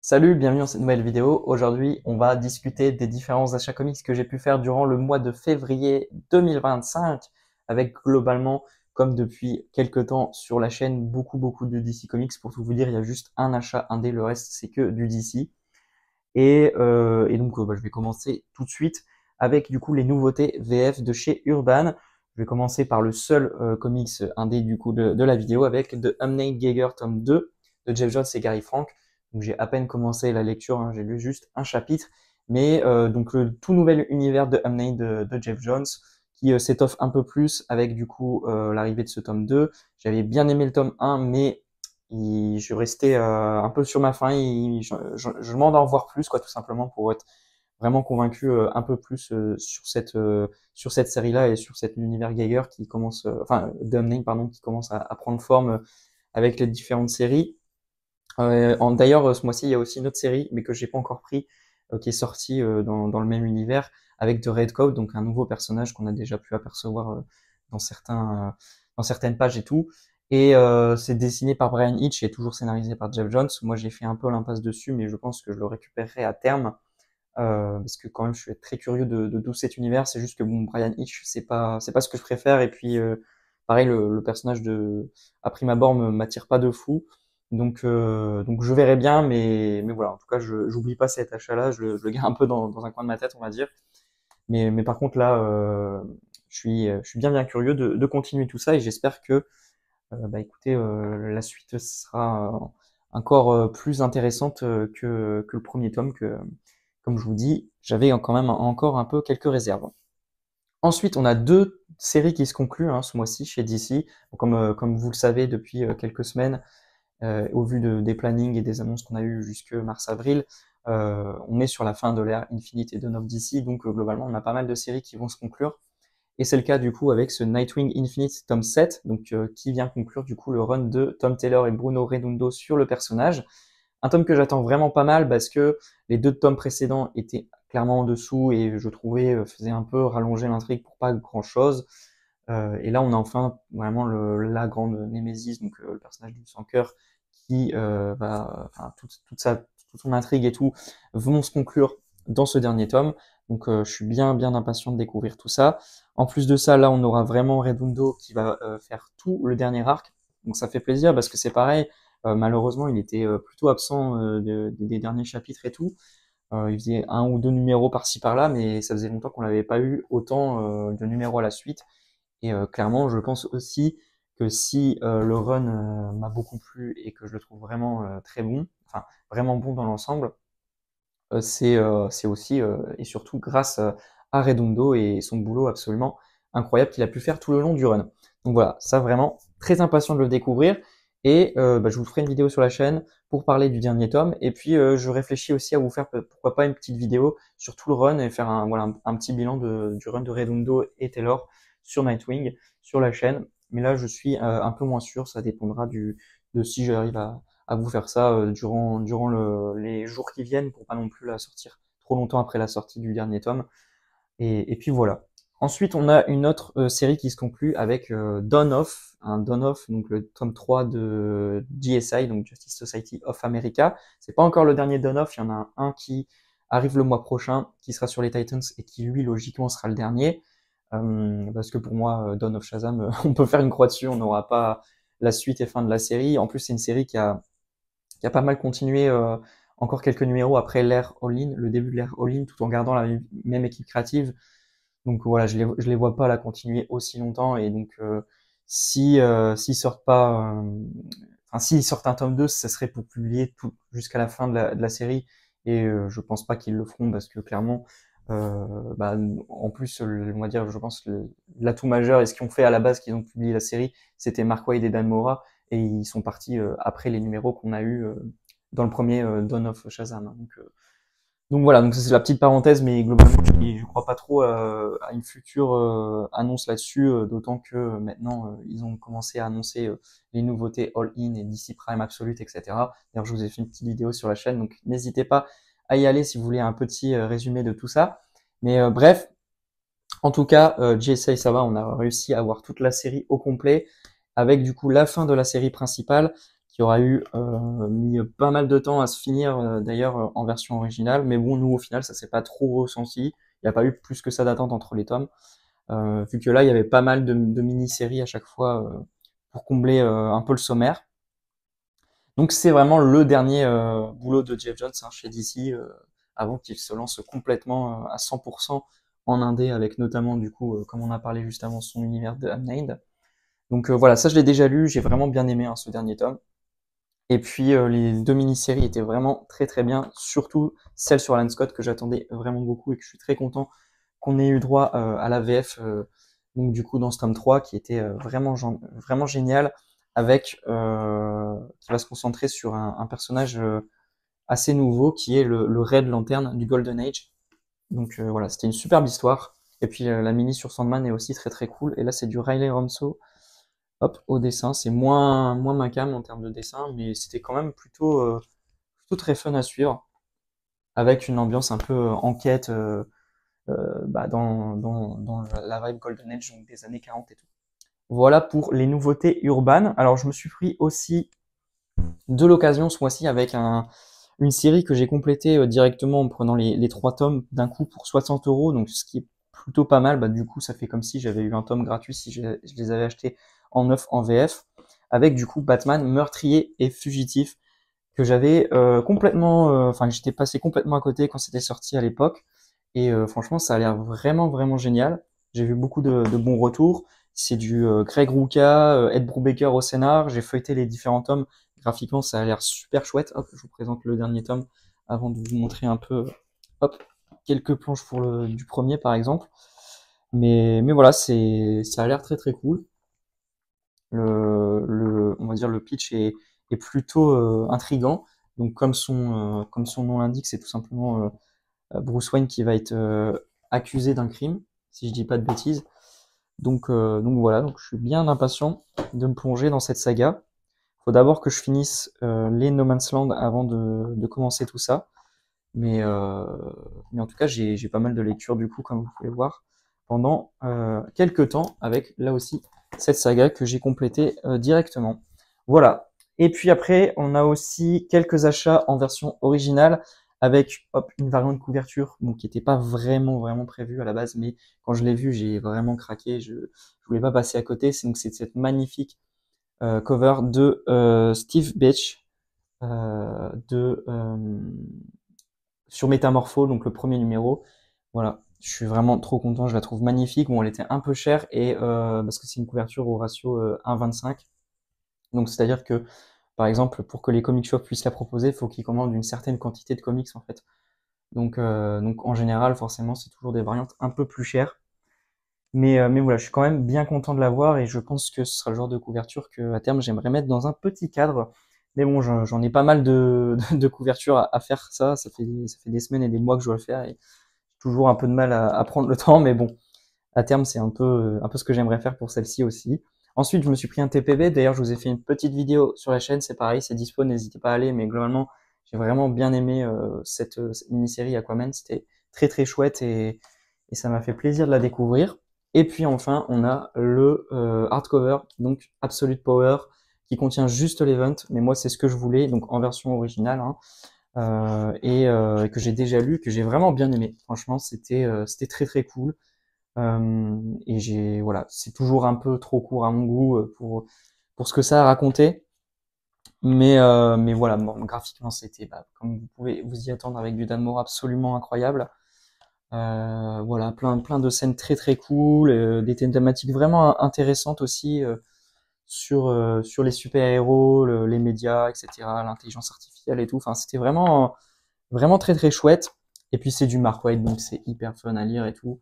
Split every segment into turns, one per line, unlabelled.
Salut, bienvenue dans cette nouvelle vidéo. Aujourd'hui, on va discuter des différents achats comics que j'ai pu faire durant le mois de février 2025, avec globalement, comme depuis quelques temps sur la chaîne, beaucoup de DC Comics. Pour tout vous dire, il y a juste un achat indé, le reste c'est que du DC. Et donc, je vais commencer tout de suite avec du coup les nouveautés VF de chez Urban. Je vais commencer par le seul comics indé du coup de la vidéo avec The Unnamed Geiger tome 2 de Jeff Jones et Gary Frank. Donc j'ai à peine commencé la lecture, hein, j'ai lu juste un chapitre, mais donc le tout nouvel univers de Unnamed de Jeff Jones qui s'étoffe un peu plus avec du coup l'arrivée de ce tome 2. J'avais bien aimé le tome 1, mais je restais un peu sur ma faim. Je demande à en voir plus, quoi, tout simplement, pour être vraiment convaincu un peu plus sur cette série-là et sur cet univers Geiger qui commence, enfin, Dumney, pardon, qui commence à prendre forme avec les différentes séries. D'ailleurs, ce mois-ci, il y a aussi une autre série, mais que j'ai pas encore pris, qui est sortie dans le même univers, avec The Red Code, donc un nouveau personnage qu'on a déjà pu apercevoir dans dans certaines pages et tout. Et c'est dessiné par Brian Hitch et toujours scénarisé par Jeff Jones. Moi, j'ai fait un peu l'impasse dessus, mais je pense que je le récupérerai à terme, parce que quand même, je suis très curieux de d'où cet univers. C'est juste que bon, Brian Hitch, c'est pas ce que je préfère. Et puis, pareil, le personnage de à prime abord m'attire pas de fou. Donc je verrai bien, mais voilà. En tout cas, j'oublie pas cet achat-là. Je le garde un peu dans un coin de ma tête, on va dire. Mais par contre là, je suis bien curieux de continuer tout ça et j'espère que bah écoutez, la suite sera encore plus intéressante que le premier tome, que comme je vous dis, j'avais quand même encore un peu quelques réserves. Ensuite, on a deux séries qui se concluent hein, ce mois-ci chez DC. Comme vous le savez depuis quelques semaines, au vu des plannings et des annonces qu'on a eues jusque mars-avril, on est sur la fin de l'ère Infinite et Dawn of DC, donc globalement on a pas mal de séries qui vont se conclure. Et c'est le cas du coup avec ce Nightwing Infinite tome 7, donc qui vient conclure du coup le run de Tom Taylor et Bruno Redondo sur le personnage. Un tome que j'attends vraiment pas mal parce que les deux tomes précédents étaient clairement en dessous et je trouvais faisait un peu rallonger l'intrigue pour pas grand chose. Et là on a enfin vraiment la grande némésis, donc le personnage du sans-cœur qui enfin toute son intrigue et tout vont se conclure dans ce dernier tome. Donc je suis bien impatient de découvrir tout ça. En plus de ça, là on aura vraiment Redundo qui va faire tout le dernier arc. Donc ça fait plaisir parce que c'est pareil. Malheureusement, il était plutôt absent des derniers chapitres et tout. Il faisait un ou deux numéros par-ci par-là, mais ça faisait longtemps qu'on n'avait pas eu autant de numéros à la suite. Et clairement, je pense aussi que si le run m'a beaucoup plu et que je le trouve vraiment très bon, enfin vraiment bon dans l'ensemble, c'est aussi et surtout grâce à Redondo et son boulot absolument incroyable qu'il a pu faire tout le long du run. Donc voilà, ça vraiment très impatient de le découvrir et je vous ferai une vidéo sur la chaîne pour parler du dernier tome et puis je réfléchis aussi à vous faire pourquoi pas une petite vidéo sur tout le run et faire un petit bilan du run de Redondo et Taylor sur Nightwing sur la chaîne. Mais là je suis un peu moins sûr, ça dépendra de si j'arrive à vous faire ça durant les jours qui viennent pour pas non plus la sortir trop longtemps après la sortie du dernier tome. Et puis voilà. Ensuite, on a une autre série qui se conclut avec Dawn of, Dawn of, donc le tome 3 de JSI, donc Justice Society of America. C'est pas encore le dernier Dawn of, il y en a un qui arrive le mois prochain, qui sera sur les Titans et qui lui logiquement sera le dernier. Parce que pour moi, Dawn of Shazam, on peut faire une croix dessus, on n'aura pas la suite et fin de la série. En plus, c'est une série qui a pas mal continué encore quelques numéros après l'ère All-In, le début de l'ère All-In, tout en gardant la même équipe créative. Donc voilà, je les vois pas la continuer aussi longtemps et donc si s'ils sortent pas, enfin s'ils sortent un tome 2, ça serait pour publier tout jusqu'à la fin de la série et je pense pas qu'ils le feront parce que clairement, bah, en plus, on va dire, je pense que l'atout majeur et ce qu'ils ont fait à la base, qu'ils ont publié la série, c'était Mark Waid et Dan Mora et ils sont partis après les numéros qu'on a eu dans le premier Dawn of Shazam. Donc voilà, donc ça c'est la petite parenthèse, mais globalement je crois pas trop à une future annonce là-dessus, d'autant que maintenant ils ont commencé à annoncer les nouveautés All-In et DC Prime Absolute, etc. D'ailleurs je vous ai fait une petite vidéo sur la chaîne, donc n'hésitez pas à y aller si vous voulez un petit résumé de tout ça. Mais bref, en tout cas, JSA ça va, on a réussi à avoir toute la série au complet, avec du coup la fin de la série principale, qui aura mis pas mal de temps à se finir d'ailleurs en version originale. Mais bon, nous au final, ça s'est pas trop ressenti. Il n'y a pas eu plus que ça d'attente entre les tomes. Vu que là, il y avait pas mal de mini-séries à chaque fois pour combler un peu le sommaire. Donc c'est vraiment le dernier boulot de Jeff Johns chez DC avant qu'il se lance complètement à 100% en indé avec notamment du coup, comme on a parlé juste avant, son univers de Unnamed. Donc voilà, ça je l'ai déjà lu, j'ai vraiment bien aimé ce dernier tome. Et puis les deux mini-séries étaient vraiment très très bien, surtout celle sur Alan Scott que j'attendais vraiment beaucoup et que je suis très content qu'on ait eu droit à la VF donc du coup dans ce tome 3 qui était vraiment génial avec qui va se concentrer sur un personnage assez nouveau qui est le Red Lantern du Golden Age. Donc voilà, c'était une superbe histoire. Et puis la mini sur Sandman est aussi très très cool. Et là c'est du Riley Romso. Hop, au dessin, c'est moins ma cam en termes de dessin, mais c'était quand même plutôt très fun à suivre, avec une ambiance un peu enquête dans la vibe Golden Age donc des années 40 et tout. Voilà pour les nouveautés urbaines. Alors je me suis pris aussi de l'occasion ce mois-ci avec une série que j'ai complétée directement en prenant les 3 tomes d'un coup pour 60 €, donc ce qui est plutôt pas mal. Bah, du coup, ça fait comme si j'avais eu un tome gratuit si je les avais achetés en neuf en VF, avec du coup Batman meurtrier et fugitif que j'avais enfin j'étais passé complètement à côté quand c'était sorti à l'époque. Et franchement, ça a l'air vraiment génial. J'ai vu beaucoup de bons retours. C'est du Greg Rucka, Ed Brubaker au scénar. J'ai feuilleté les différents tomes. Graphiquement, ça a l'air super chouette. Hop, je vous présente le dernier tome avant de vous montrer un peu, hop, quelques planches du premier par exemple. Mais voilà, ça a l'air très très cool. On va dire le pitch est plutôt intrigant. Donc comme son nom l'indique, c'est tout simplement Bruce Wayne qui va être accusé d'un crime, si je dis pas de bêtises. Donc voilà, donc je suis bien impatient de me plonger dans cette saga. Faut d'abord que je finisse les No Man's Land avant de commencer tout ça. Mais en tout cas, j'ai pas mal de lectures du coup, comme vous pouvez voir, pendant quelques temps, avec là aussi cette saga que j'ai complétée directement. Voilà. Et puis après, on a aussi quelques achats en version originale avec hop, une variante de couverture donc, qui n'était pas vraiment prévue à la base, mais quand je l'ai vu, j'ai vraiment craqué. Je voulais pas passer à côté. C'est cette magnifique cover de Steve Bitch sur Métamorpho, donc le premier numéro. Voilà, je suis vraiment trop content, je la trouve magnifique. Bon, elle était un peu chère et parce que c'est une couverture au ratio 1,25. Donc c'est-à-dire que par exemple, pour que les comic shops puissent la proposer, il faut qu'ils commandent une certaine quantité de comics en fait. Donc en général, forcément, c'est toujours des variantes un peu plus chères. Mais voilà, je suis quand même bien content de l'avoir et je pense que ce sera le genre de couverture que à terme j'aimerais mettre dans un petit cadre. Mais bon, j'en ai pas mal de couvertures à faire ça fait des semaines et des mois que je dois le faire et j'ai toujours un peu de mal à prendre le temps. Mais bon, à terme, c'est un peu ce que j'aimerais faire pour celle-ci aussi. Ensuite, je me suis pris un TPB. D'ailleurs, je vous ai fait une petite vidéo sur la chaîne. C'est pareil, c'est dispo, n'hésitez pas à aller. Mais globalement, j'ai vraiment bien aimé cette mini-série Aquaman. C'était très très chouette et ça m'a fait plaisir de la découvrir. Et puis enfin, on a le hardcover, donc Absolute Power, qui contient juste l'event. Mais moi, c'est ce que je voulais, donc en version originale, hein, que j'ai déjà lu, que j'ai vraiment bien aimé. Franchement, c'était très très cool. Et voilà, c'est toujours un peu trop court à mon goût pour ce que ça a raconté. Mais voilà, bon, graphiquement, c'était, comme vous pouvez vous y attendre, avec du Dan Mora absolument incroyable. Voilà, plein de scènes très très cool, des thématiques vraiment intéressantes aussi sur les super-héros, les médias, etc., l'intelligence artificielle et tout. Enfin, c'était vraiment très très chouette. Et puis c'est du Mark Waid, donc c'est hyper fun à lire et tout,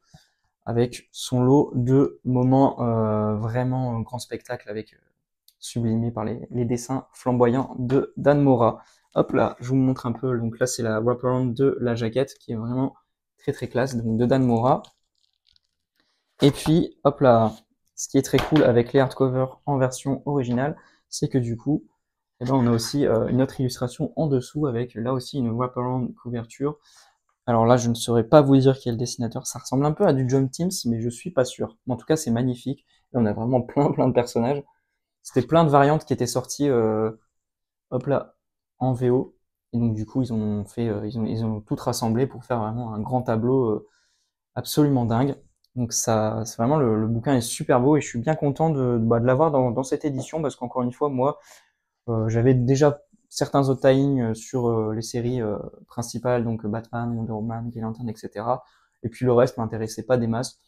avec son lot de moments vraiment grand spectacle, avec sublimé par les dessins flamboyants de Dan Mora. Hop là, je vous montre un peu. Donc là, c'est la wraparound de la jaquette qui est vraiment très très classe, donc de Dan Mora. Et puis, hop là, ce qui est très cool avec les hardcovers en version originale, c'est que du coup, eh ben, on a aussi une autre illustration en dessous avec là aussi une wraparound couverture. Alors là, je ne saurais pas vous dire qui est le dessinateur. Ça ressemble un peu à du John Teams, mais je suis pas sûr. Mais en tout cas, c'est magnifique. Et on a vraiment plein de personnages. C'était plein de variantes qui étaient sorties hop là, en VO. Et donc du coup, ils ont fait, ils ont tout rassemblé pour faire vraiment un grand tableau absolument dingue. Donc ça, c'est vraiment le bouquin est super beau et je suis bien content de l'avoir dans cette édition parce qu'encore une fois, moi, j'avais déjà certains autres tie sur les séries principales, donc Batman, Wonder Woman, Green Lantern, etc. Et puis le reste m'intéressait pas des masses.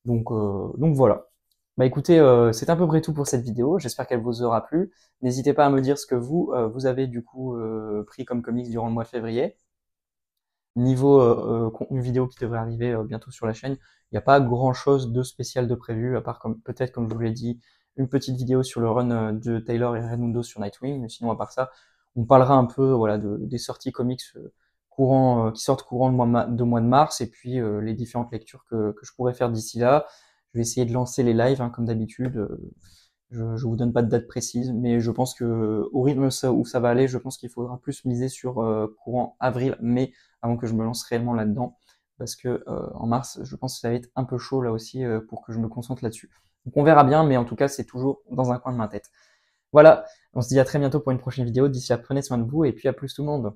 Donc voilà. Bah écoutez, c'est à peu près tout pour cette vidéo. J'espère qu'elle vous aura plu. N'hésitez pas à me dire ce que vous avez du coup pris comme comics durant le mois de février. Niveau contenu vidéo qui devrait arriver bientôt sur la chaîne, il n'y a pas grand chose de spécial de prévu, à part comme peut-être, comme je vous l'ai dit, une petite vidéo sur le run de Taylor et Raimundo sur Nightwing, mais sinon à part ça, on parlera un peu voilà des sorties comics qui sortent courant de mois de mars, et puis les différentes lectures que je pourrais faire d'ici là. Je vais essayer de lancer les lives comme d'habitude. Je vous donne pas de date précise, mais je pense que au rythme où ça va aller, je pense qu'il faudra plus miser sur courant avril-mai avant que je me lance réellement là-dedans, parce que en mars, je pense que ça va être un peu chaud là aussi pour que je me concentre là-dessus. Donc on verra bien, mais en tout cas, c'est toujours dans un coin de ma tête. Voilà, on se dit à très bientôt pour une prochaine vidéo. D'ici là, prenez soin de vous et puis à plus tout le monde.